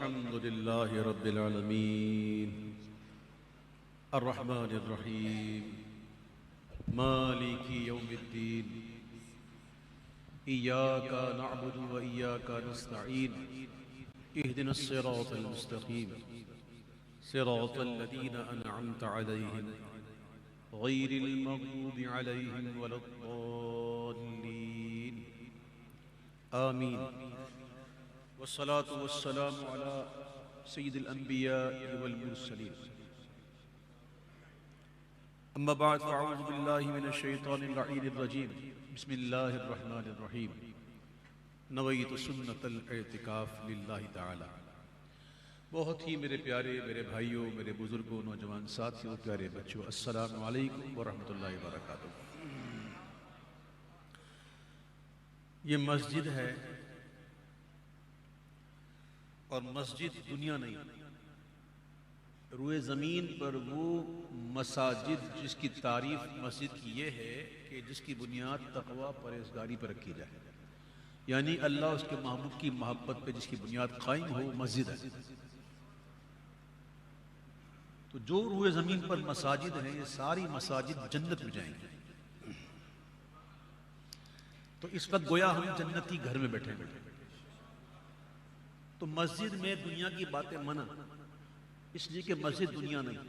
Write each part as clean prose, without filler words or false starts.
الحمد لله رب العالمين الرحمن الرحيم مالك يوم الدين إياك نعبد وإياك نستعين اهدنا الصراط المستقيم صراط الذين أنعمت عليهم غير المغضوب عليهم ولا الضالين آمين والصلاة والسلام على سيد الأنبياء والمرسلين أما بعد فأعوذ بالله من الشيطان اللعين الرجيم بسم الله الرحمن الرحيم نويت سنة الاعتکاف للہ تعالی۔ بہت ہی میرے پیارے میرے بھائیوں میرے بزرگوں نوجوان ساتھیوں پیارے بچوں السلام علیکم ورحمۃ اللہ وبرکاتہ۔ یہ مسجد ہے اور مسجد دنیا نہیں، روئے زمین پر وہ مساجد جس کی تعریف مسجد کی یہ ہے کہ جس کی بنیاد تقوی پرہیزگاری پر رکھی جائے، یعنی اللہ اس کے محبوب کی محبت پہ جس کی بنیاد قائم ہو مسجد ہے۔ تو جو روئے زمین پر مساجد ہیں یہ ساری مساجد جنت میں جائیں گے۔ تو اس وقت گویا ہم جنتی گھر میں بیٹھے ہیں، تو مسجد میں دنیا کی باتیں منع، اس لیے کہ مسجد دنیا نہیں۔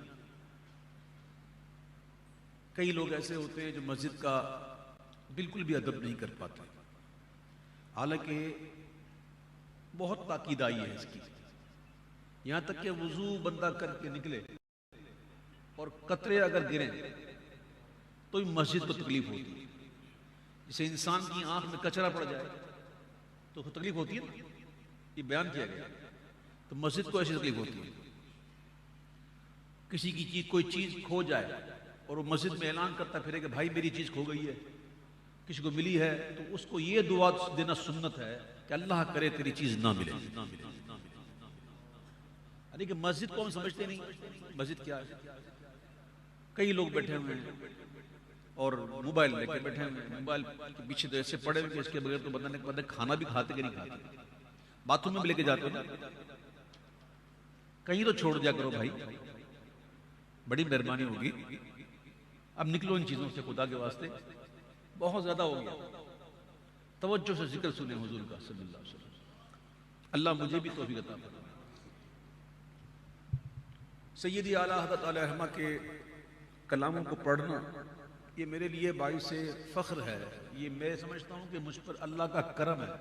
کئی لوگ ایسے ہوتے ہیں جو مسجد کا بالکل بھی ادب نہیں کر پاتے، حالانکہ بہت تاکیدائی ہے اس کی، یہاں تک کہ وضو بندہ کر کے نکلے اور قطرے اگر گریں تو مسجد کو تکلیف ہوتی ہے۔ جسے انسان کی آنکھ میں کچرا پڑ جائے تو تکلیف ہوتی ہے، یہ بیان کیا گیا۔ تو مسجد کو ایسی تکلیف ہوتی ہے، کسی کی چیز کوئی چیز کھو جائے اور وہ مسجد میں اعلان کرتا پھرے کہ بھائی میری چیز کھو گئی ہے، کسی کو ملی ہے، تو اس کو یہ دعا دینا سنت ہے کہ اللہ کرے تیری چیز نہ ملے۔ یعنی کہ مسجد کو ہم سمجھتے نہیں، مسجد کیا ہے؟ کئی لوگ بیٹھے ہوئے ہیں اور موبائل لے کے بیٹھے ہوئے ہیں، موبائل کے پیچھے تو ایسے پڑے ہوئے کہ اس کے بغیر تو بندہ کھانا بھی کھاتے کہ نہیں کھاتے، باتھ روم میں بھی لے کے جاتے ہو نا، کہیں تو چھوڑ دیا کرو بھائی، بڑی مہربانی ہوگی۔ اب نکلو ان چیزوں سے خدا کے واسطے، بہت زیادہ ہو گیا۔ توجہ سے ذکر سنیں حضور کا صلی اللہ علیہ وسلم۔ اللہ مجھے بھی توفیق عطا فرمائے۔ سیدی اعلیٰ حضرت علیہ الرحمہ کے کلاموں کو پڑھنا یہ میرے لیے باعث فخر ہے، یہ میں سمجھتا ہوں کہ مجھ پر اللہ کا کرم ہے،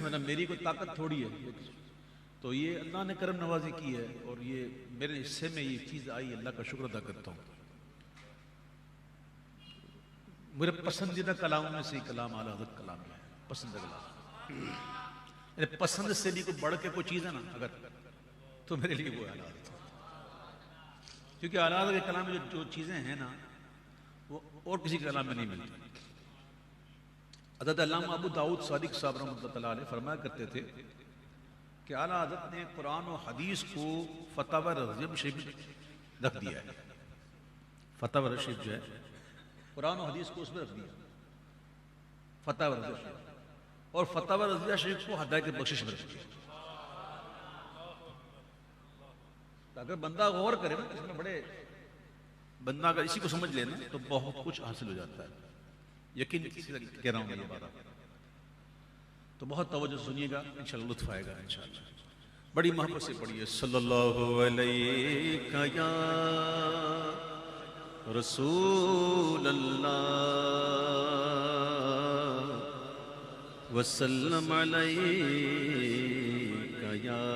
ورنہ میری کوئی طاقت تھوڑی ہے، تو یہ اللہ نے کرم نوازی کی ہے اور یہ میرے حصے میں یہ چیز آئی، اللہ کا شکر ادا کرتا ہوں۔ میرے پسندیدہ کلاموں میں سے کلام اعلیٰ حضرت کلام ہے، پسندیدہ کلام، میرے پسند سے بھی کوئی بڑھ کے کوئی چیز ہے نا اگر، تو میرے لیے وہ اعلیٰ حضرت، کیونکہ اعلیٰ حضرت کے کلام میں جو چیزیں ہیں نا وہ اور کسی کلام میں نہیں ملتی۔ حضرت علامہ ابو داؤد صادق صاحب رحمۃ اللہ علیہ فرمایا کرتے تھے کہ اعلیٰ حضرت نے قرآن و حدیث کو فتاوی رضیہ شریف رکھ دیا ہے، فتاوی رضیہ شریف جو ہے قرآن و حدیث کو اس میں رکھ دیا، فتاوی رضیہ شریف، اور فتاوی رضیہ شریف کو ہدایت بخشش میں رکھ دیا، اگر بندہ غور کرے نا اس میں بڑے، بندہ اگر اسی کو سمجھ لینا تو بہت کچھ حاصل ہو جاتا ہے، یقین کہہ رہا ہوں میں یہ بات، تو بہت توجہ سنیے گا، انشاءاللہ لطف آئے گا انشاءاللہ۔ بڑی محبت سے پڑھیے صلی اللہ علیہ یا رسول اللہ وسلم علیک یا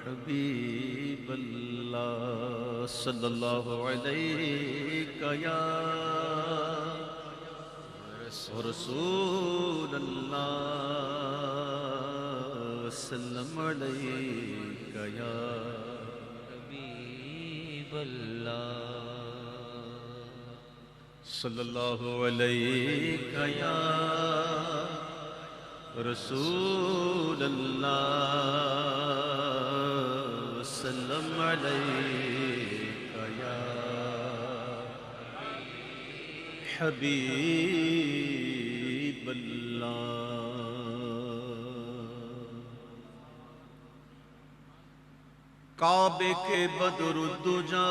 حبیب اللہ صلی اللہ علیہ یا رسول اللہ وسلم علیک یا حبیب اللہ صلی اللہ علیہ یا رسول اللہ وسلم علیک یا حبیب اللہ۔ کعبے کے بدر الدجا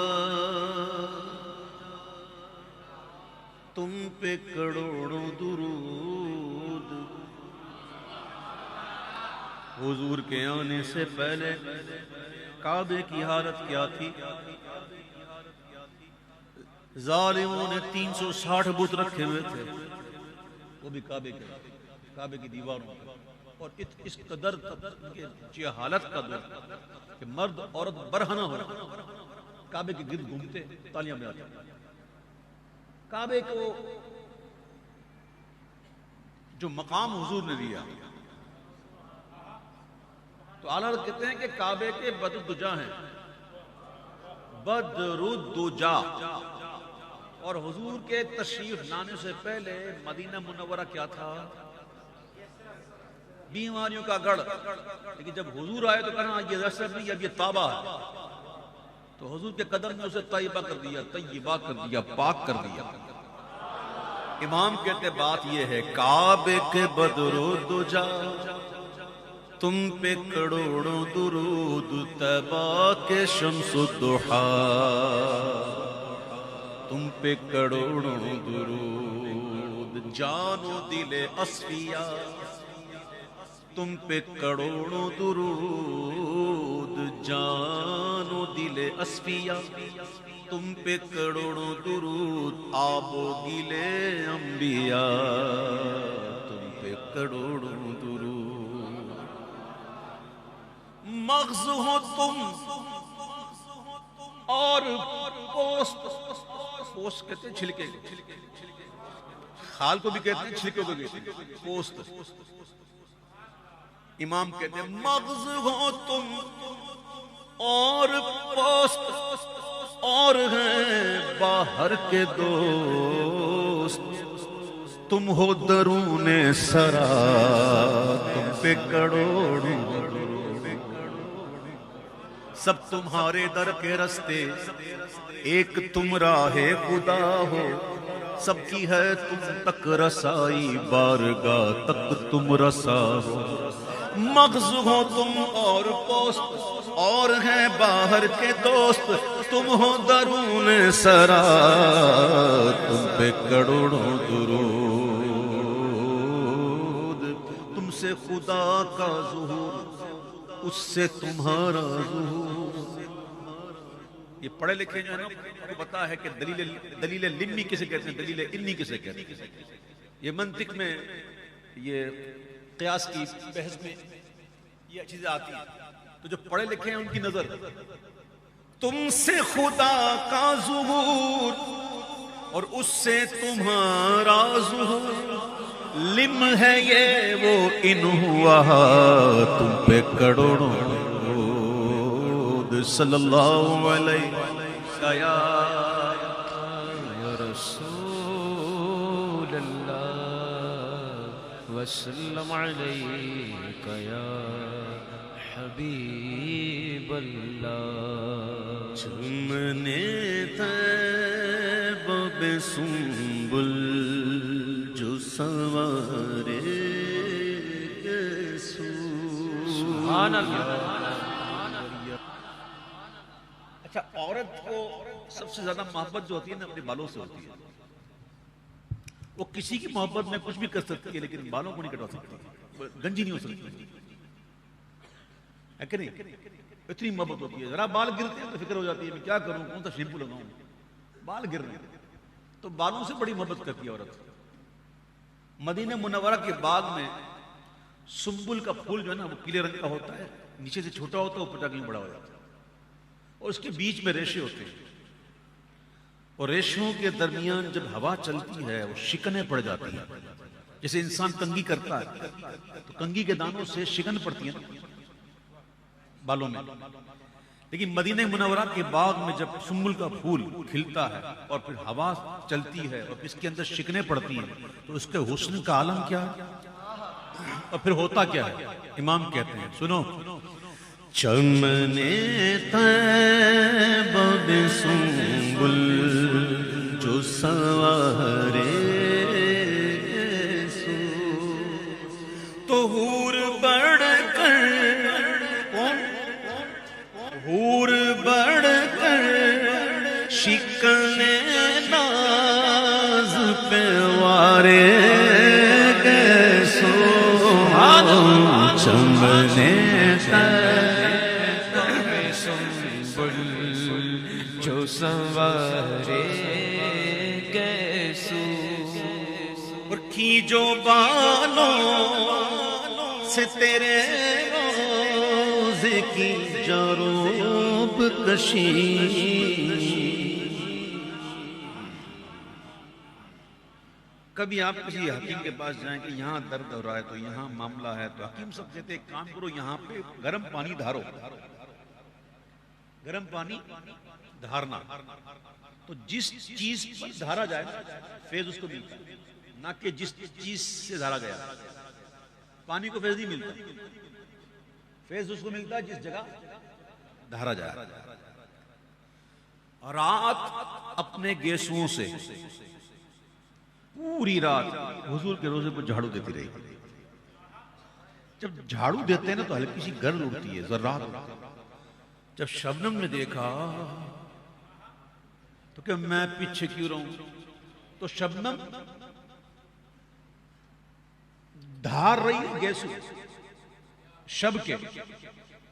تم پہ کروڑوں درود. حضور کے آنے سے پہلے کعبے کی حالت کیا تھی؟ ظالموں نے 360 بت رکھے ہوئے تھے، وہ بھی کعبے کی دیواروں پر، اور اس قدر کی حالت کا دور کہ مرد عورت برہنہ ہو کعبے کے گرد گھومتے تالیاں بجاتے. کعبے کو جو مقام حضور نے دیا تو اعلیٰ حضرت کہتے ہیں کہ کعبے کے بدر الدجا ہیں، بدر الدجا. اور حضور کے تشریف لانے سے پہلے مدینہ منورہ کیا تھا؟ بیماریوں کا گڑھ. لیکن جب حضور آئے تو کہنا یہ رسم نہیں، اب یہ طابہ ہے. تو حضور کے قدم نے اسے طیبہ کر دیا، طیبہ کر دیا، پاک کر دیا. امام کہتے بات یہ ہے کعبے کے بدر الدجا تم پہ کروڑوں درود، طیبہ کے شمس الضحا تم پہ کروڑوں درود. جان و دل اصفیاء تم پہ کروڑوں درود، جان و دل اصفیاء تم پہ کروڑوں درود. آب و گلے انبیاء تم پہ کروڑوں درود. مغز ہو تم اور پوست کہتے ہیں چھلکے، خال کو بھی کہتے ہیں چھلکے کو کہتے ہیں پوست. امام کہتے ہیں مغز ہو تم اور پوست، اور ہیں باہر کے دوست. تم ہو درون سرا تم پہ کروڑوں سب تمہارے در کے رستے، ایک تم راہ خدا ہو. سب کی ہے تم تک رسائی، بارگاہ تک تم رسا ہو. مغز ہو تم اور پوست، اور ہیں باہر کے دوست. تم ہو درون سرا تم پہ کروڑوں درود. تم سے خدا کا ظہور، اس سے تمہارا ظہور. یہ پڑھے لکھے جو ہے نا کو پتا ہے کہ دلیل لمی کسے کہتے ہیں، دلیل انی کسے کہتے ہیں. یہ منطق میں، یہ قیاس کی بحث میں یہ چیزیں آتی ہیں. تو جو پڑھے لکھے ہیں ان کی نظر تم سے خدا کا ظہور اور اس سے تمہارا ظہور. لم ہے یہ وہ ان ہوا تم پہ کروڑوں درود. صلی اللہ علیہ یا رسول اللہ وسلم علیک یا حبیب اللہ. چمنے طیبہ بے سنبل جو سوارے سبحان اللہ. اچھا، عورت کو سب سے زیادہ محبت جو ہوتی ہے نا اپنے بالوں سے ہوتی ہے. وہ کسی کی محبت میں کچھ بھی کر سکتی ہے لیکن بالوں کو نہیں کٹوا سکتی، گنجی نہیں ہو سکتی ہے کہ نہیں. اتنی محبت ہوتی ہے. ذرا بال گرتے ہیں تو فکر ہو جاتی ہے میں کیا کروں، کون سا شیمپو لگاؤں، بال گر رہے ہیں. تو بالوں سے بڑی محبت کرتی ہے عورت. مدینہ منورہ کے باغ میں سنبل کا پھول جو ہے نا وہ پیلے رنگ کا ہوتا ہے، نیچے سے چھوٹا ہوتا ہے اوپر جا کے بڑا ہو جاتا ہے، اور اس کے بیچ میں ریشے ہوتے ہیں. اور ریشوں کے درمیان جب ہوا چلتی ہے وہ شکنیں پڑ جاتی ہیں. جیسے انسان کنگھی کرتا ہے تو کنگھی کے دانوں سے شکن پڑتی ہے بالوں میں. لیکن مدینہ منورہ کے باغ میں جب سنبل کا پھول کھلتا ہے اور پھر ہوا چلتی ہے اور اس کے اندر شکنیں پڑتی ہیں تو اس کے حسن کا عالم کیا ہے اور پھر ہوتا کیا ہے. امام کہتے ہیں سنو. چمنے طیبہ بے سنبل جو سوارے سو، تو حور بڑھ کر حور سنبل جو سنوارے گیسو، اور کھینچو بالوں سے تیرے روزے کی جاروب کشی. کبھی آپ کسی حکیم کے پاس جائیں کہ یہاں درد ہو رہا ہے تو یہاں معاملہ ہے، تو حکیم سب کہتے ہیں ایک کام کرو، یہاں پہ گرم پانی دھارو. گرم پانی دھارنا، تو جس چیز پر دھارا جائے فیض اس کو ملتا ہے، نہ کہ جس چیز سے دھارا گیا. پانی کو فیض نہیں ملتا، فیض اس کو ملتا ہے جس جگہ دھارا جائے. رات اپنے گیسوؤں سے پوری رات حضور کے روزے پر جھاڑو دیتی رہی. جب جھاڑو دیتے ہیں نا تو ہلکی سی گرد اڑتی ہے، ذرات. جب شبنم نے دیکھا تو کہ میں پیچھے کیوں رہوں، تو شبنم دھار رہی ہے گیسو شب کے،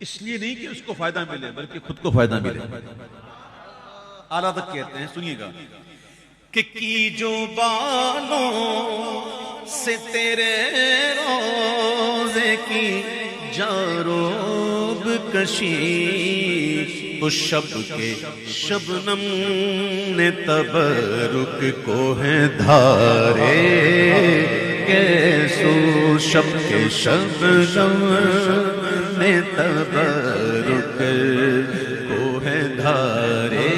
اس لیے نہیں کہ اس کو فائدہ ملے بلکہ خود کو فائدہ ملے. اعلیٰ تک کہتے ہیں، سنیے گا کہ کی جو بالوں سے تیرے روزے کی جاروب کشی، اس شب کے شبنم نے تبرک کو ہے دھارے کیسو. شب کے شبنم نے تبرک کو ہے دھارے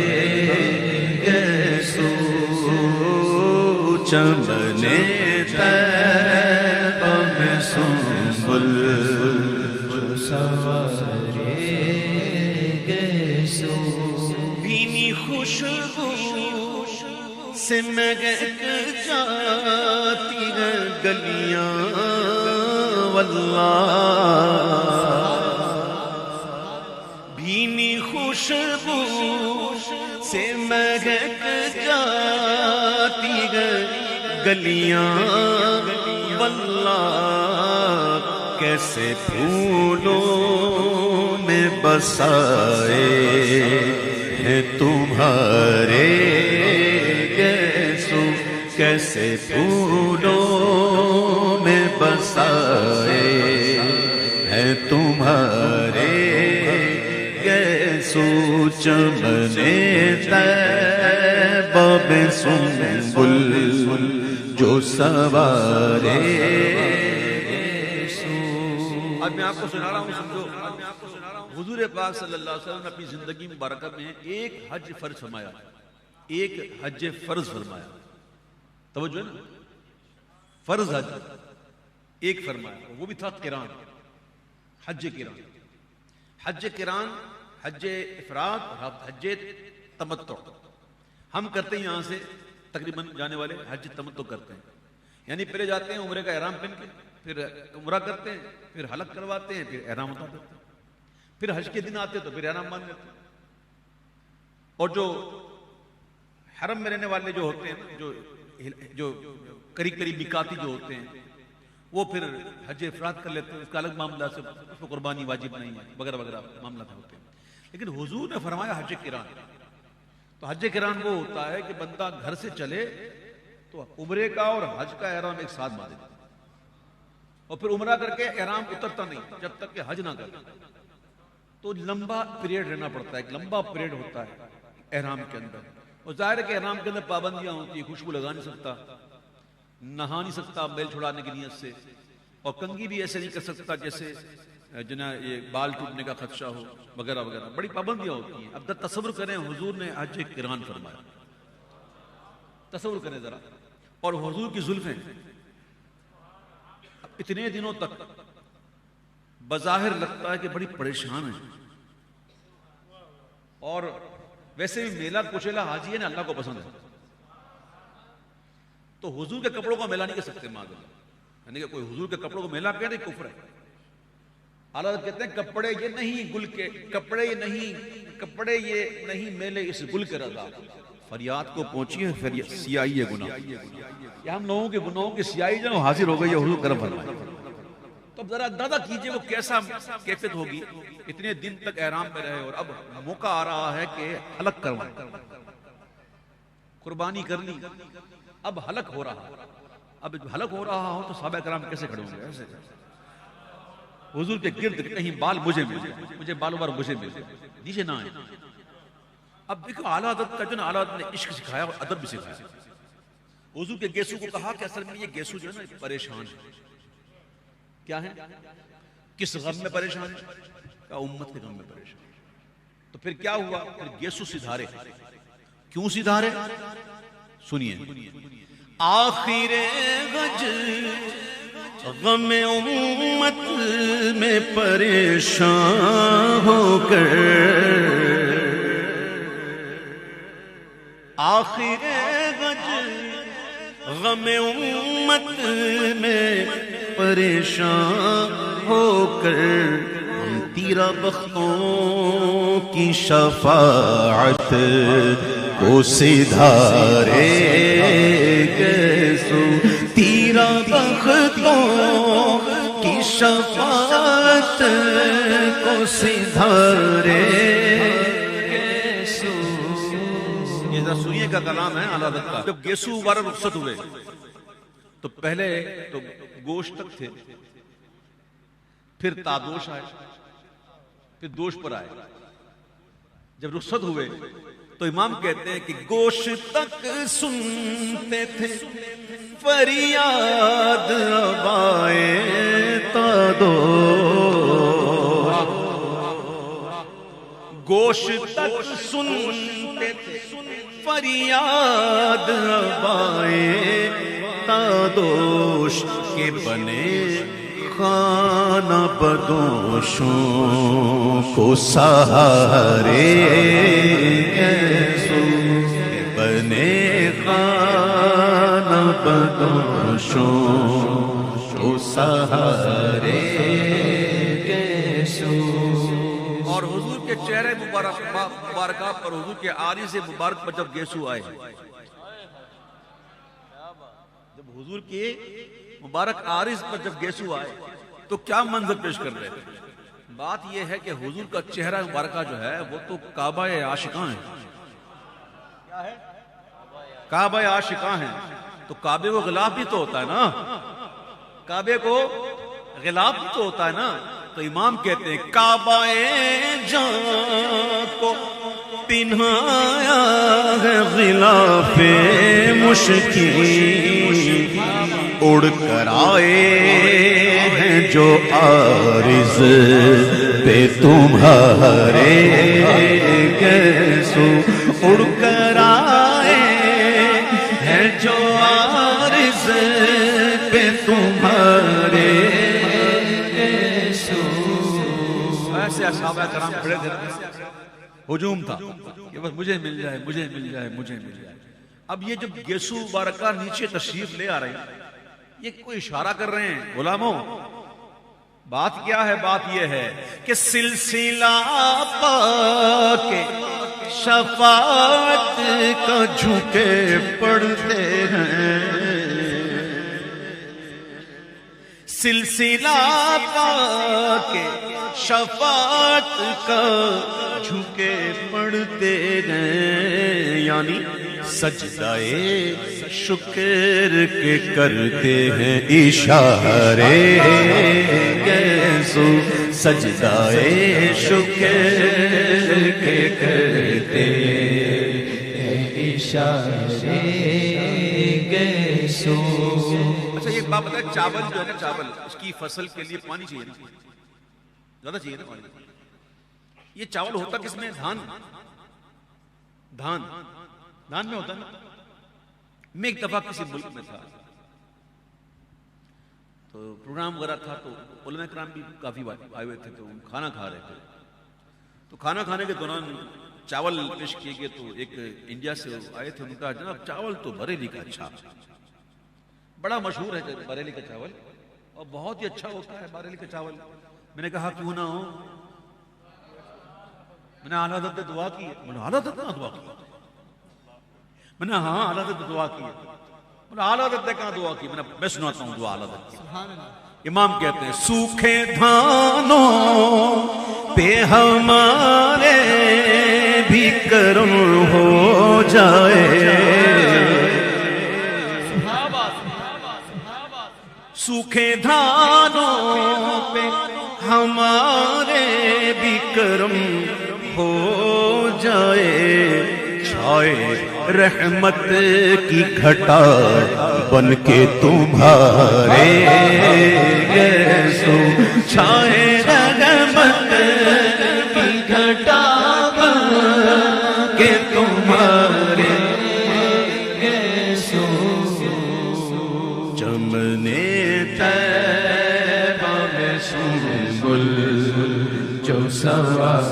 کیسو. چمنے طیبہ میں سنبل سوارے گیسو، بھینی خوشبو سے مہک جاتی ہے گلیاں واللہ. بھینی خوشبو سے مہک جاتی ہے گلیاں واللہ. کیسے پھولوں میں بسائے ہیں تمہارے گیسو. کیسے پھولوں میں بسائے ہیں تمہارے گیسو. چمنے طیبہ میں سنبل جو سوارے. اب میں آپ کو سنا رہا ہوں، سمجھو. حضور پاک صلی اللہ علیہ وسلم نے اپنی زندگی مبارکہ میں ایک حج فرض فرمایا، ایک حج فرض فرمایا. توجہ ہے نا، فرض حج ایک فرمایا، وہ بھی تھا قران، حج قران. حج قران، حج افراد، حج تمتع. ہم کرتے ہیں یہاں سے تقریباً جانے والے حج تمتع کرتے ہیں، یعنی پہلے جاتے ہیں عمرے کا احرام پہن کے، پھر عمرہ کرتے ہیں، پھر حلق کرواتے ہیں، پھر احرام اتارتے ہیں، پھر حج کے دن آتے ہیں تو پھر احرام باندھ لیتے ہیں. اور جو حرم میں رہنے والے جو ہوتے ہیں، جو قریب قریب میقاتی جو ہوتے ہیں، وہ پھر حج افراد کر لیتے ہیں، اس کا الگ معاملہ سے، اس کو قربانی واجب نہیں ہے وغیرہ وغیرہ معاملات ہوتے ہیں. لیکن حضور نے فرمایا حج قران. تو حج قران وہ ہوتا ہے کہ بندہ گھر سے چلے تو عمرے کا اور حج کا احرام ایک ساتھ باندھے، اور پھر عمرہ کر کے احرام اترتا نہیں جب تک کہ حج نہ کرے. تو لمبا پیریڈ رہنا پڑتا ہے، ایک لمبا پیریڈ ہوتا ہے احرام کے اندر. اور ظاہر ہے کہ احرام کے اندر پابندیاں ہوتی ہیں، خوشبو لگا نہیں سکتا، نہا نہیں سکتا میل چھڑانے کی نیت سے، اور کنگھی بھی ایسے نہیں کر سکتا جیسے جنہیں یہ بال ٹوٹنے کا خدشہ ہو وغیرہ وغیرہ، بڑی پابندیاں ہوتی ہیں. اب تصور کریں حضور نے حج قران فرمایا، تصور کریں ذرا. اور حضور کی زلفیں اتنے دنوں تک بظاہر لگتا ہے کہ بڑی پریشان ہیں، اور ویسے بھی میلہ کچیلا حاجی ہے نا، اللہ کو پسند ہے، تو حضور کے کپڑوں کو میلا نہیں کر سکتے معاذ اللہ. یعنی کہ کوئی حضور کے کپڑوں کو میلا کہتے ہیں کفر ہے. اعلیٰ کہتے ہیں کپڑے یہ نہیں گل کے، کپڑے یہ نہیں میلے اس گل کے رضا. فریاد کو پہنچی ہے سیاہی ہے گناہ، کہ ہم لوگوں کے گناہوں کی سیاہی جو حاضر ہو گئی ہے، حضور کرم فرمائے. تو اب ذرا اندازہ کیجئے وہ کیسا کیفیت ہوگی. اتنے دن تک احرام میں رہے اور اب موقع آ رہا ہے کہ حلق کروائیں. قربانی کر لی, اب حلق ہو رہا. اب حلق ہو رہا ہو تو صحابہ کرام کیسے کھڑے ہوں گے؟ ایسے حضور کے گرد کہیں بال مجھے مل جائے, مجھے بال بار مجھے مل جائے, نیچے نہ آئے. اب دیکھو اعلیٰ حضرت کا جو نا, اعلیٰ حضرت نے عشق سکھایا اور ادب بھی سکھایا. حضور کے گیسو کو کہا کہ اصل میں یہ گیسو جو ہے نا پریشان ہے. کیا ہے؟ کس غم میں پریشان ہے؟ کہ امت کے غم میں پریشان. تو پھر کیا ہوا؟ پھر گیسو سدھارے. کیوں سدھارے؟ سنیے. آخر غج غم امت میں پریشان ہو کر, آخر غج غم امت میں پریشان ہو کر ہم تیرا بختوں کی شفاعت کو سدھارے گیسو, تیرا بختوں کی شفاعت کو سدھارے گیسو. یہ ذرا سنیے کا کلام ہے اعلیٰ حضرت کا. جب گیسو مبارک رخصت ہوئے تو پہلے تو گوشت تک تھے, پھر تادوش آئے, پھر دوش پر آئے. جب رخصت ہوئے تو امام کہتے ہیں کہ گوشت تک سنتے تھے فریاد, اب آئے تادوش. گوشت تک سنتے تھے فریاد, اب آئے تادوش کے بنے خانہ بدوشوں کو سہارے گیسو, بنے خانہ بدوشوں کو سہارے گیسو. اور حضور کے چہرے مبارکہ پر, حضور کے عارض مبارک پر جب گیسو آئے, جب حضور کے مبارک عارض پر جب گیسو آئے تو کیا منظر پیش کر رہے تھے؟ بات یہ ہے کہ حضور کا چہرہ مبارکہ جو ہے وہ تو کعبہ عاشقاں ہے. کیا ہے؟ کعبہ عاشقاں ہے. تو کعبے کو غلاف بھی تو ہوتا ہے نا, کعبے کو غلاف بھی تو ہوتا ہے نا. تو امام کہتے ہیں کعبہ جان کو پنہایا ہے غلاف مشکین, اڑ کر آئے ہیں جو عارض پہ تمہارے گیسو, اڑ کر آئے ہیں جو عارض پہ تمہارے گیسو. ایسے صحابہ کرام کھڑے تھے, ہجوم تھا کہ بس مجھے مل جائے, مجھے مل جائے, مجھے مل جائے. اب یہ جب گیسو مبارکہ نیچے تشریف لے آ رہے ہیں, یہ کوئی اشارہ کر رہے ہیں غلاموں. بات کیا ہے؟ بات یہ ہے کہ سلسلہ پاک شفاعت کا جھکے پڑتے ہیں, سلسلہ پاک شفاعت کا جھکے پڑتے ہیں. یعنی سجدائے شکر کے کرتے ہیں اشارے گیسو, سجدائے شکر کے کرتے ہیں اشارے گیسو. اچھا یہ بات بتائیں, چاول جو ہے نا, چاول اس کی فصل کے لیے پانی چاہیے نا, زیادہ چاہیے نا پانی. یہ چاول ہوتا کس میں؟ دھان. دھان دھان میں ہوتا نا. میں ایک دفعہ کسی ملک میں تھا تو پروگرام وغیرہ تھا, تو علماء کرام بھی کافی آئے ہوئے تھے, تو کھانا کھا رہے تھے. تو کھانا کھانے کے دوران چاول پیش کیے گئے, تو ایک انڈیا سے آئے تھے, ان کا جناب چاول تو بریلی کا اچھا, بڑا مشہور ہے بریلی کا چاول, اور بہت ہی اچھا ہوتا ہے بریلی کا چاول. میں نے کہا کیوں نہ ہو, میں نے اعلیٰ حضرت دعا کی. میں نے اعلیٰ حضرت نے دعا کی؟ میں نے ہاں اعلیٰ حضرت دعا کی. اعلیٰ حضرت نے کہاں دعا کی؟ میں سناتا ہوں دعا اعلیٰ حضرت کی. امام کہتے ہیں سوکھے دھانوں پہ ہمارے بھی کرم ہو جائے، سوکھے دھانوں پہ ہمارے بھی کرم ہو جائے، چھائے رحمت کی گھٹا بن کے تمہارے یسوع، چھائے رحمت کی گھٹا بن کے تمہارے یسوع، چمنے طیبہ میں سنبل جو سوار،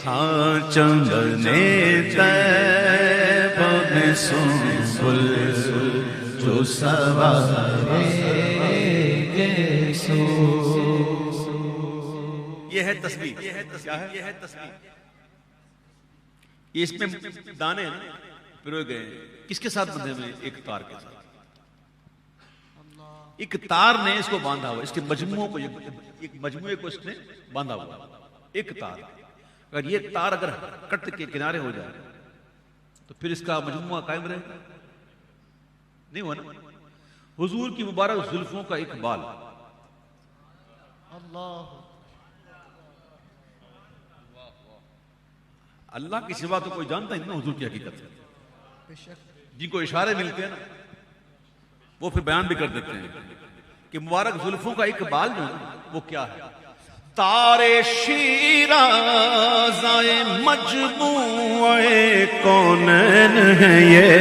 ہاں چمنے طیبہ میں سنبل جو سوار یسوع۔ یہ ہے تسبیح، کیا ہے؟ یہ ہے تسبیح۔ یہ اس میں دانے پروئے گئے کس کے ساتھ بندھے ہوئے؟ ایک تار کے ساتھ۔ ایک تار نے اس کو باندھا ہوا، اس کے مجموعوں کو، ایک مجموعے کو اس نے باندھا ہوا، ایک تار۔ اگر یہ تار اگر کٹ کے کنارے ہو جائے تو پھر اس کا مجموعہ قائم رہے گا؟ نہیں ہوا نا۔ حضور کی مبارک زلفوں کا ایک بال، اللہ کی سوا تو کوئی جانتا ہی نہیں حضور کی حقیقت، جن کو اشارے ملتے ہیں نا وہ پھر بیان بھی کر دیتے ہیں کہ مبارک زلفوں کا ایک بال جو ہے وہ کیا ہے۔ تارے شیراز مجموعہ کونین ہے یہ،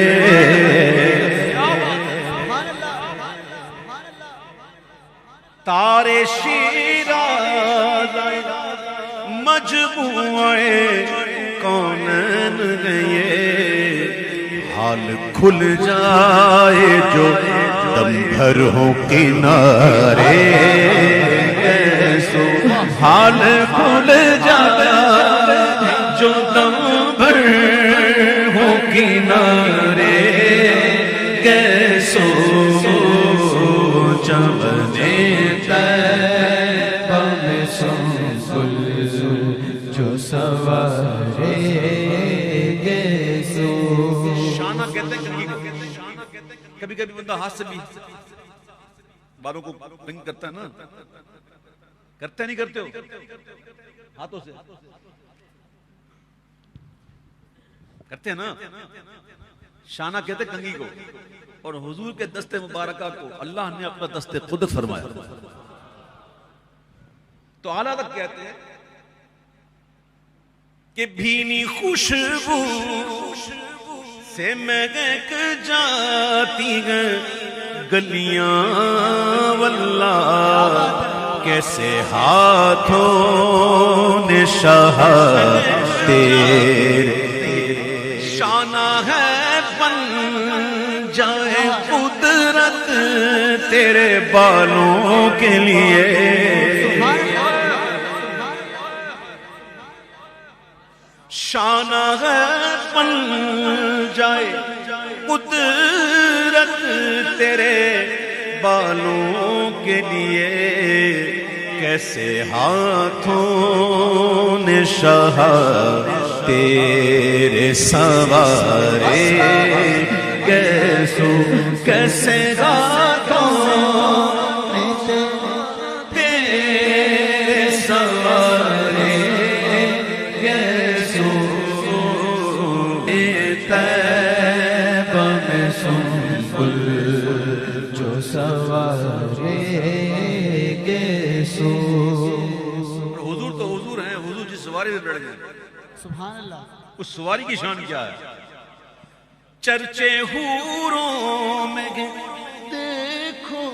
تارے شیراز مجموعہ کونین ہے یہ، حال کھل جائے جو دم بھر ہو کنارے، حال کھل جائے جو دم بھر ہو کنارے، کیسو چمنے طیبہ میں سنبل جو سوار یسوع۔ شانہ کہتے ہیں کنگھی کو، کبھی کبھی بندہ ہاتھ سے بھی بالوں کو رنگ کرتا ہے نا، کرتے نہیں کرتے ہو ہاتھوں سے کرتے ہیں نا، شانہ کہتے ہیں کنگھی کو، اور حضور کے دست مبارکہ کو اللہ نے اپنا دست قدرت فرمایا۔ تو اعلیٰ تک کہتے ہیں کہ بھینی خوشبو سے مہک جاتی ہیں گلیاں واللہ، کیسے ہاتھوں نے شاہ تیرے، شانہ ہے بن جائے قدرت تیرے بالوں کے لیے، شانہ ہے بن جائے قدرت تیرے بالوں کے لیے، کیسے ہاتھوں نے شاہ تیرے سوارے کیسے ہاتھوں نے تیرے سوارے طیبہ میں سنبل جو سوارے یسوع۔ حضور تو حضور ہیں، حضور جس سواری سے لڑ گئے، سبحان اللہ، اس سواری کی شان کیا ہے؟ چرچے حوروں میں دیکھو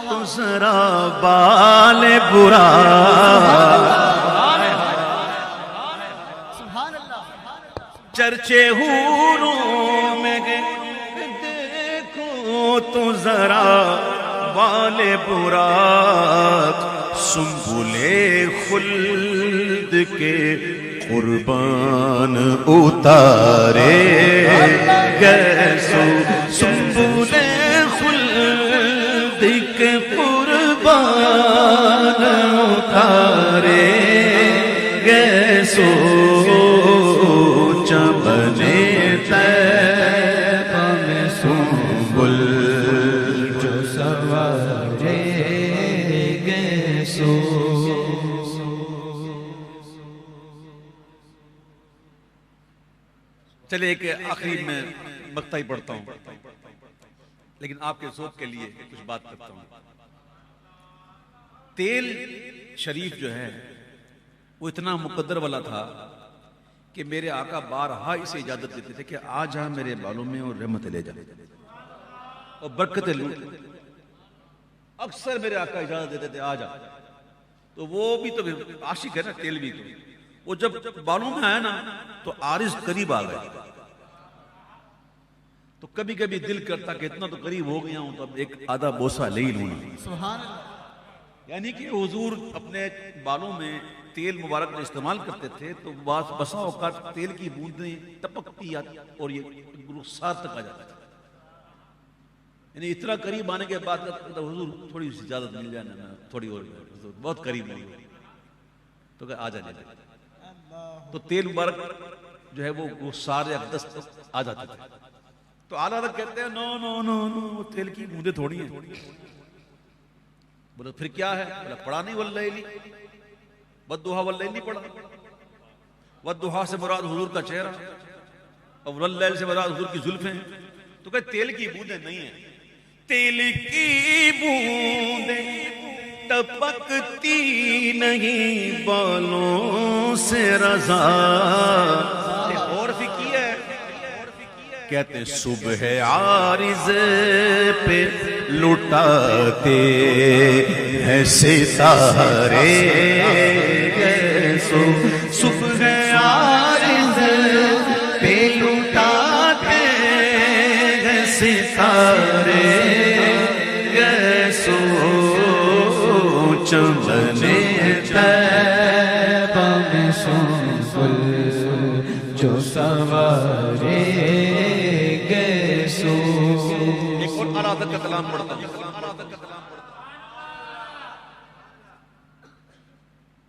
تو ذرا بال برا، سبحان اللہ، چرچے حوروں میں دیکھو تو ذرا بال براق، سنبلے خلد کے قربان اتارے گیسو، سنبلے خلد چلے ایک آخری میں مقطع ہی پڑھتا ہوں، لیکن آپ کے ذوق کے لیے کچھ بات کرتا ہوں۔ تیل شریف جو ہے وہ اتنا مقدر والا تھا کہ میرے آقا بارہا اسے اجازت دیتے تھے کہ آ جا میرے بالوں میں اور رحمت لے جا اور برکتیں لوٹ۔ اکثر میرے آقا اجازت دیتے تھے آ جا، تو وہ بھی تو عاشق ہے نا تیل بھی، تو وہ جب بالوں میں آیا نا تو عارض قریب آ گئے، تو کبھی کبھی دل کرتا کہ اتنا تو قریب ہو گیا ہوں تو اب ایک آدھا بوسہ لے ہی لوں نا۔ سبحان اللہ۔ یعنی کہ حضور اپنے بالوں میں تیل مبارک میں استعمال کرتے تھے تو بسا اوقات تیل کی بوندیں ٹپکتی اور یہ رخسار تک آ جاتا تھا۔ یعنی اتنا قریب آنے کے بعد حضور تھوڑی سی اجازت مل جائے نا، تھوڑی اور حضور بہت قریب ہو تو کہ آ جائے، تو تیل مبارک جو ہے وہ رخسار اقدس تک آ جاتے تھے۔ تو اعلیٰ حضرت کہتے ہیں نو نو نو نو تیل کی بوندیں تھوڑی ہیں۔ بولے پھر کیا ہے؟ بولا پڑھا نہیں واللیلی والضحیٰ واللیل پڑھا، والضحیٰ سے مراد حضور کا چہرہ اور واللیل سے مراد حضور کی زلفیں، تو کہ تیل کی بوندیں نہیں ہیں۔ تیل کی بوندیں ٹپکتی نہیں بالوں سے رضا، اور بھی کی ہے کہتے صبح عارض پہ لٹاتے ہیں ستارے، صبح عارض پہ لٹاتے ہیں ستارے، چمن طیبہ میں سنبل جو سنوارے گئے سو۔ ایک اور اعلیٰ حضرت کا کلام پڑھتا ہوں۔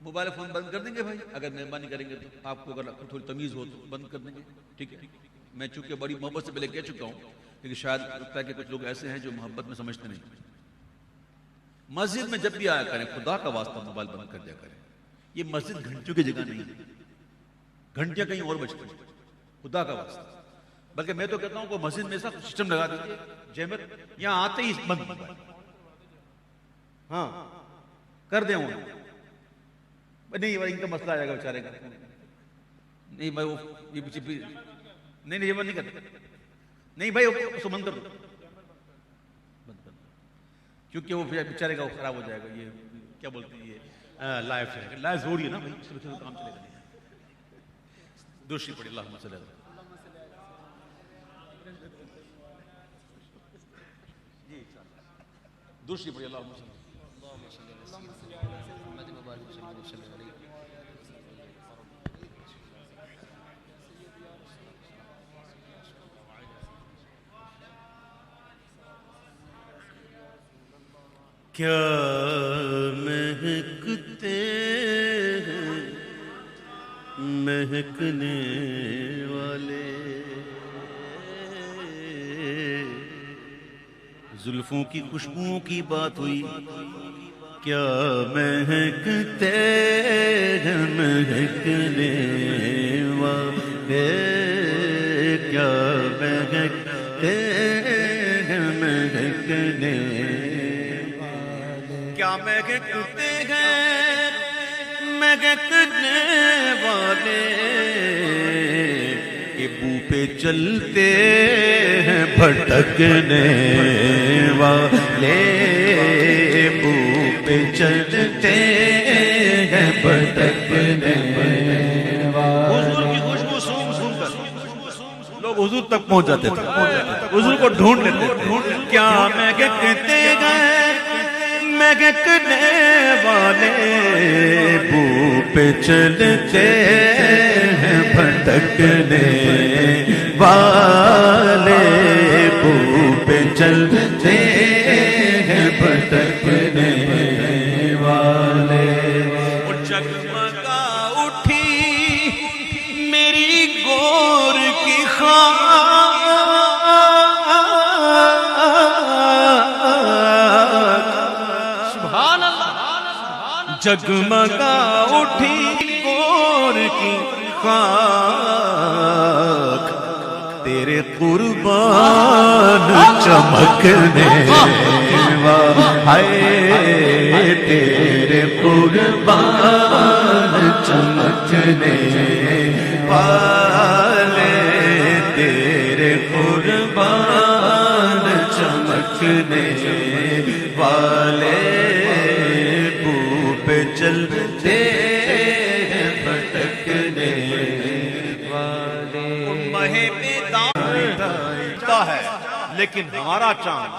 موبائل فون بند کر دیں گے بھائی، اگر مہربانی کریں گے تو، آپ کو اگر تھوڑی تمیز ہو تو بند کر دیں گے، ٹھیک ہے؟ میں چونکہ بڑی محبت سے پہلے کہہ چکا ہوں، لیکن شاید لگتا ہے کہ کچھ لوگ ایسے ہیں جو محبت میں سمجھتے نہیں۔ مسجد میں جب بھی آیا کریں خدا کا واسطہ موبائل بند کر دیا کریں۔ یہ مسجد گھنٹیوں کی جگہ نہیں ہے، گھنٹیاں کہیں اور بجتی ہیں، خدا کا واسطہ۔ بلکہ میں تو کہتا ہوں کہ مسجد میں ایسا سسٹم لگا دیجیے جہمت یہاں آتے ہی بند موبائل، ہاں کر دیں وہ نہیں ان کا مسئلہ آئے گا بیچارے کا، نہیں بھائی وہ یہ پیچھے نہیں یہ بند نہیں کرتے، نہیں بھائی اس کو بند کر دو، کیونکہ وہ بیچارے کا خراب ہو جائے گا۔ یہ کیا بولتے ہیں یہ لائف ہے، لائف ضروری ہے نا بھائی، اس سے کام چلے گا نہیں۔ دوسری پڑھی اللہم صلی اللہ دوسری پڑھی اللہم صلی کیا مہکتے ہیں مہکنے والے، زلفوں کی خوشبوؤں کی بات ہوئی، کیا مہکتے ہیں مہکنے والے، کیا مہکتے ہیں مہکنے، کیا مہکتے ہیں مہکنے والے، کہ بو پہ چلتے ہیں بھٹکنے والے، بو پہ چلتے ہیں بھٹکنے والے۔ حضور کی خوشبو سون کر لوگ حضور تک پہنچ جاتے تھے، حضور کو ڈھونڈ لیتے تھے۔ کیا مہکتے گئے مہکنے والے، بو پہ چلتے ہیں بھٹکنے والے، بو پہ چلتے ہیں بھٹکنے والے۔ جگمگا اٹھی میری گور کی خاک، جگمگا اٹھی گور کی خاک، قربان چمکنے والے، تیرے قربان چمکنے والے، تیرے قربان چمکنے والے، بو پہ چلتے بھٹکنے والے۔ مہ میں داتا ہے لیکن ہمارا چاند